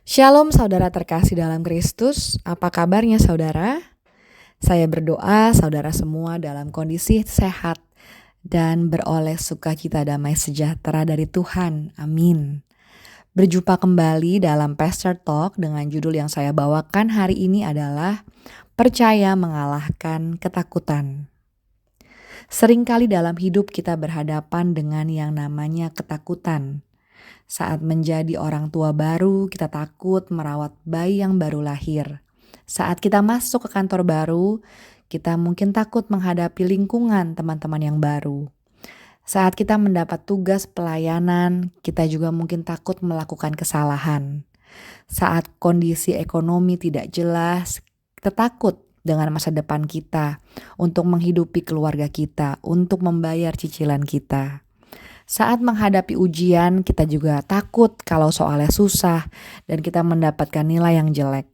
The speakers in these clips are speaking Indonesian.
Shalom saudara terkasih dalam Kristus, apa kabarnya saudara? Saya berdoa saudara semua dalam kondisi sehat dan beroleh sukacita damai sejahtera dari Tuhan, amin. Berjumpa kembali dalam Pastor Talk dengan judul yang saya bawakan hari ini adalah Percaya Mengalahkan Ketakutan. Seringkali dalam hidup kita berhadapan dengan yang namanya ketakutan. Saat menjadi orang tua baru, kita takut merawat bayi yang baru lahir. Saat kita masuk ke kantor baru, kita mungkin takut menghadapi lingkungan teman-teman yang baru. Saat kita mendapat tugas pelayanan, kita juga mungkin takut melakukan kesalahan. Saat kondisi ekonomi tidak jelas, kita takut dengan masa depan kita, untuk menghidupi keluarga kita, untuk membayar cicilan kita. Saat menghadapi ujian, kita juga takut kalau soalnya susah dan kita mendapatkan nilai yang jelek.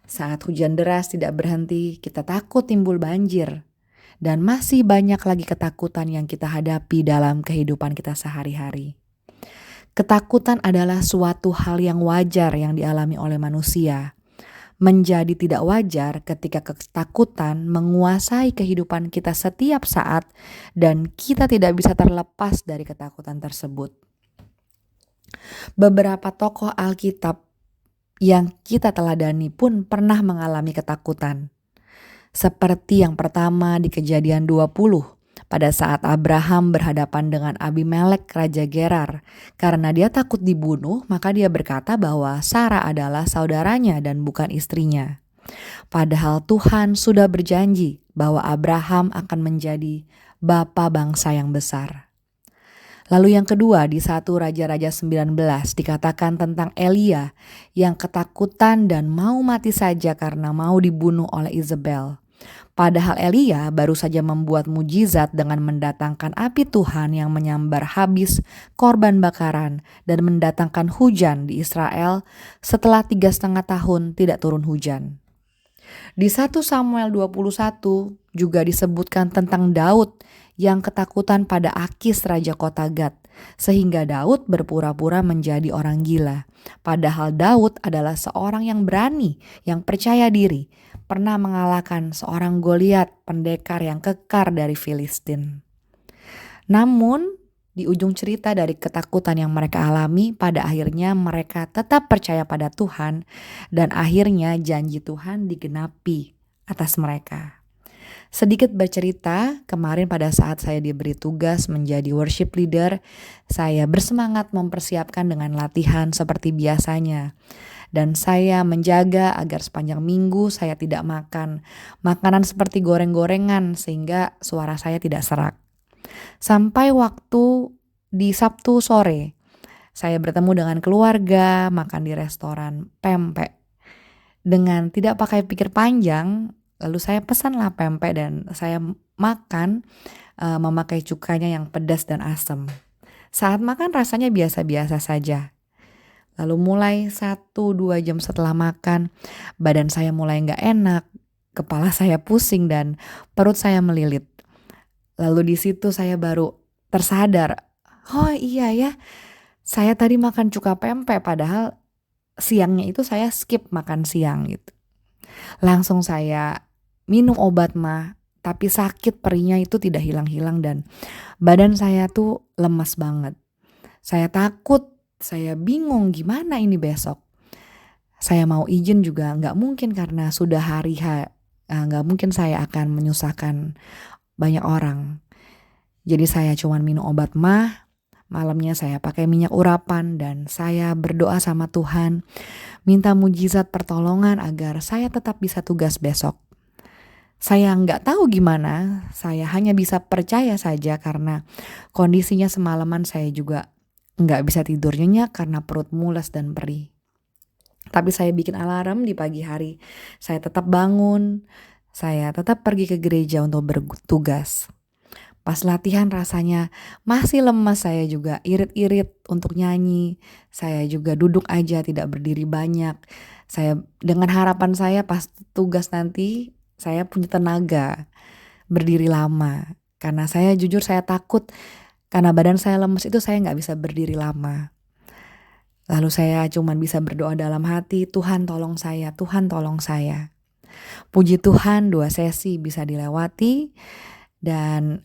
Saat hujan deras tidak berhenti, kita takut timbul banjir. Dan masih banyak lagi ketakutan yang kita hadapi dalam kehidupan kita sehari-hari. Ketakutan adalah suatu hal yang wajar yang dialami oleh manusia. Menjadi tidak wajar ketika ketakutan menguasai kehidupan kita setiap saat dan kita tidak bisa terlepas dari ketakutan tersebut. Beberapa tokoh Alkitab yang kita teladani pun pernah mengalami ketakutan. Seperti yang pertama di Kejadian 20, pada saat Abraham berhadapan dengan Abimelek Raja Gerar. Karena dia takut dibunuh, maka dia berkata bahwa Sarah adalah saudaranya dan bukan istrinya. Padahal Tuhan sudah berjanji bahwa Abraham akan menjadi bapa bangsa yang besar. Lalu yang kedua di 1 Raja-Raja 19 dikatakan tentang Elia yang ketakutan dan mau mati saja karena mau dibunuh oleh Isabel. Padahal Elia baru saja membuat mujizat dengan mendatangkan api Tuhan yang menyambar habis korban bakaran dan mendatangkan hujan di Israel setelah 3,5 tahun tidak turun hujan. Di 1 Samuel 21 juga disebutkan tentang Daud yang ketakutan pada Akis Raja kota Gat, sehingga Daud berpura-pura menjadi orang gila. Padahal Daud adalah seorang yang berani, yang percaya diri, pernah mengalahkan seorang Goliat, pendekar yang kekar dari Filistin. Namun, di ujung cerita dari ketakutan yang mereka alami, pada akhirnya mereka tetap percaya pada Tuhan dan akhirnya janji Tuhan digenapi atas mereka. Sedikit bercerita, kemarin pada saat saya diberi tugas menjadi worship leader, saya bersemangat mempersiapkan dengan latihan seperti biasanya. Dan saya menjaga agar sepanjang minggu saya tidak makan makanan seperti goreng-gorengan sehingga suara saya tidak serak. Sampai waktu di Sabtu sore, saya bertemu dengan keluarga, makan di restoran pempek. Dengan tidak pakai pikir panjang, lalu saya pesanlah pempek dan saya makan memakai cukanya yang pedas dan asam. Saat makan rasanya biasa-biasa saja. Lalu mulai 1-2 jam setelah makan, badan saya mulai gak enak, kepala saya pusing dan perut saya melilit. Lalu di situ saya baru tersadar, oh iya ya, saya tadi makan cuka pempek padahal siangnya itu saya skip makan siang gitu. Langsung saya minum obat mah, tapi sakit perihnya itu tidak hilang-hilang dan badan saya tuh lemas banget. Saya takut, saya bingung gimana ini besok. Saya mau izin juga gak mungkin karena sudah hari gak mungkin saya akan menyusahkan banyak orang. Jadi saya cuma minum obat mah, malamnya saya pakai minyak urapan dan saya berdoa sama Tuhan, minta mujizat pertolongan agar saya tetap bisa tugas besok. Saya nggak tahu gimana, saya hanya bisa percaya saja karena kondisinya semalaman saya juga nggak bisa tidur nyenyak karena perut mules dan perih. Tapi saya bikin alarm di pagi hari, saya tetap bangun, saya tetap pergi ke gereja untuk bertugas. Pas latihan rasanya masih lemas, saya juga irit-irit untuk nyanyi. Saya juga duduk aja tidak berdiri banyak. Saya dengan harapan saya pas tugas nanti saya punya tenaga berdiri lama. Karena saya jujur saya takut karena badan saya lemes itu saya gak bisa berdiri lama. Lalu saya cuma bisa berdoa dalam hati, Tuhan tolong saya, Tuhan tolong saya. Puji Tuhan 2 sesi bisa dilewati dan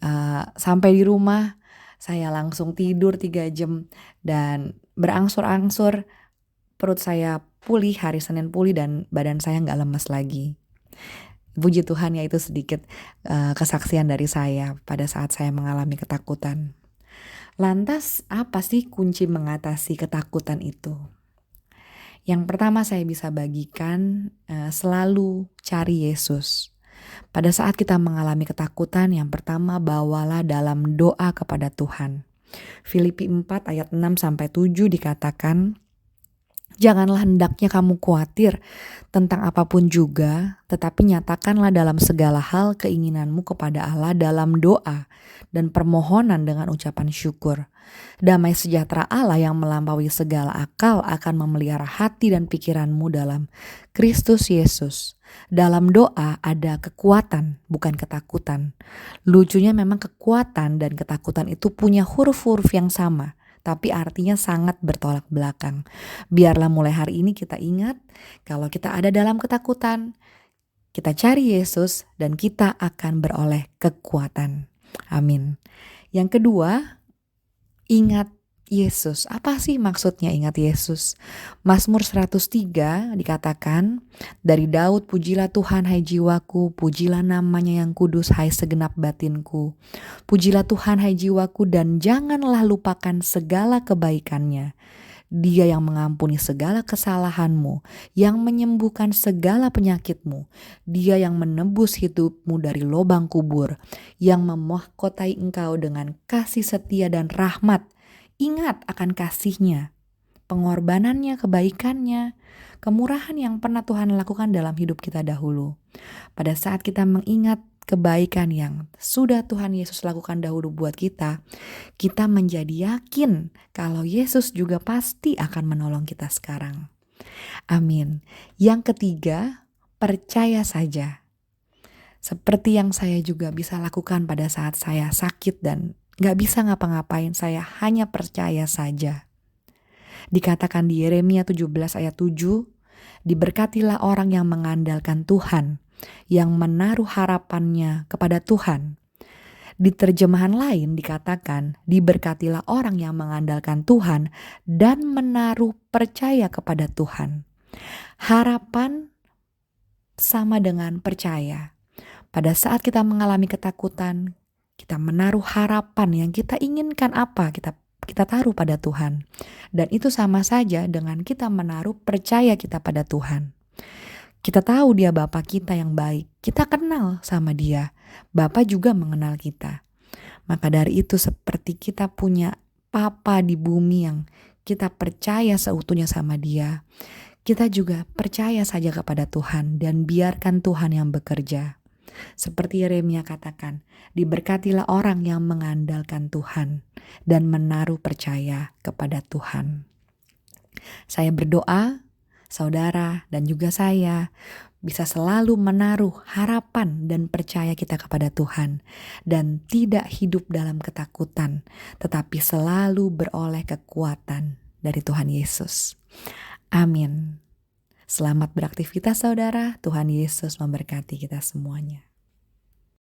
sampai di rumah saya langsung tidur 3 jam dan berangsur-angsur perut saya pulih, hari Senin pulih dan badan saya nggak lemes lagi. Puji Tuhan ya, itu sedikit kesaksian dari saya pada saat saya mengalami ketakutan. Lantas apa sih kunci mengatasi ketakutan itu? Yang pertama saya bisa bagikan selalu cari Yesus. Pada saat kita mengalami ketakutan, yang pertama bawalah dalam doa kepada Tuhan. Filipi 4 ayat 6-7 dikatakan, janganlah hendaknya kamu khawatir tentang apapun juga, tetapi nyatakanlah dalam segala hal keinginanmu kepada Allah dalam doa dan permohonan dengan ucapan syukur. Damai sejahtera Allah yang melampaui segala akal akan memelihara hati dan pikiranmu dalam Kristus Yesus. Dalam doa ada kekuatan, bukan ketakutan. Lucunya memang kekuatan dan ketakutan itu punya huruf-huruf yang sama, tapi artinya sangat bertolak belakang. Biarlah mulai hari ini kita ingat, kalau kita ada dalam ketakutan, kita cari Yesus dan kita akan beroleh kekuatan. Amin. Yang kedua, ingat Yesus. Apa sih maksudnya ingat Yesus? Mazmur 103 dikatakan, dari Daud, pujilah Tuhan hai jiwaku, pujilah namanya yang kudus hai segenap batinku. Pujilah Tuhan hai jiwaku dan janganlah lupakan segala kebaikannya. Dia yang mengampuni segala kesalahanmu, yang menyembuhkan segala penyakitmu. Dia yang menebus hidupmu dari lubang kubur, yang memahkotai engkau dengan kasih setia dan rahmat. Ingat akan kasih-Nya, pengorbanannya, kebaikannya, kemurahan yang pernah Tuhan lakukan dalam hidup kita dahulu. Pada saat kita mengingat kebaikan yang sudah Tuhan Yesus lakukan dahulu buat kita menjadi yakin kalau Yesus juga pasti akan menolong kita sekarang. Amin. Yang ketiga, percaya saja. Seperti yang saya juga bisa lakukan pada saat saya sakit dan gak bisa ngapa-ngapain, saya hanya percaya saja. Dikatakan di Yeremia 17 ayat 7, diberkatilah orang yang mengandalkan Tuhan, yang menaruh harapannya kepada Tuhan. Di terjemahan lain dikatakan, diberkatilah orang yang mengandalkan Tuhan dan menaruh percaya kepada Tuhan. Harapan sama dengan percaya. Pada saat kita mengalami ketakutan, kita menaruh harapan yang kita inginkan apa, kita taruh pada Tuhan. Dan itu sama saja dengan kita menaruh percaya kita pada Tuhan. Kita tahu Dia Bapa kita yang baik. Kita kenal sama Dia. Bapa juga mengenal kita. Maka dari itu seperti kita punya Papa di bumi yang kita percaya seutuhnya sama Dia, kita juga percaya saja kepada Tuhan dan biarkan Tuhan yang bekerja. Seperti Yeremia katakan, diberkatilah orang yang mengandalkan Tuhan dan menaruh percaya kepada Tuhan. Saya berdoa, saudara dan juga saya bisa selalu menaruh harapan dan percaya kita kepada Tuhan dan tidak hidup dalam ketakutan, tetapi selalu beroleh kekuatan dari Tuhan Yesus. Amin. Selamat beraktivitas saudara, Tuhan Yesus memberkati kita semuanya.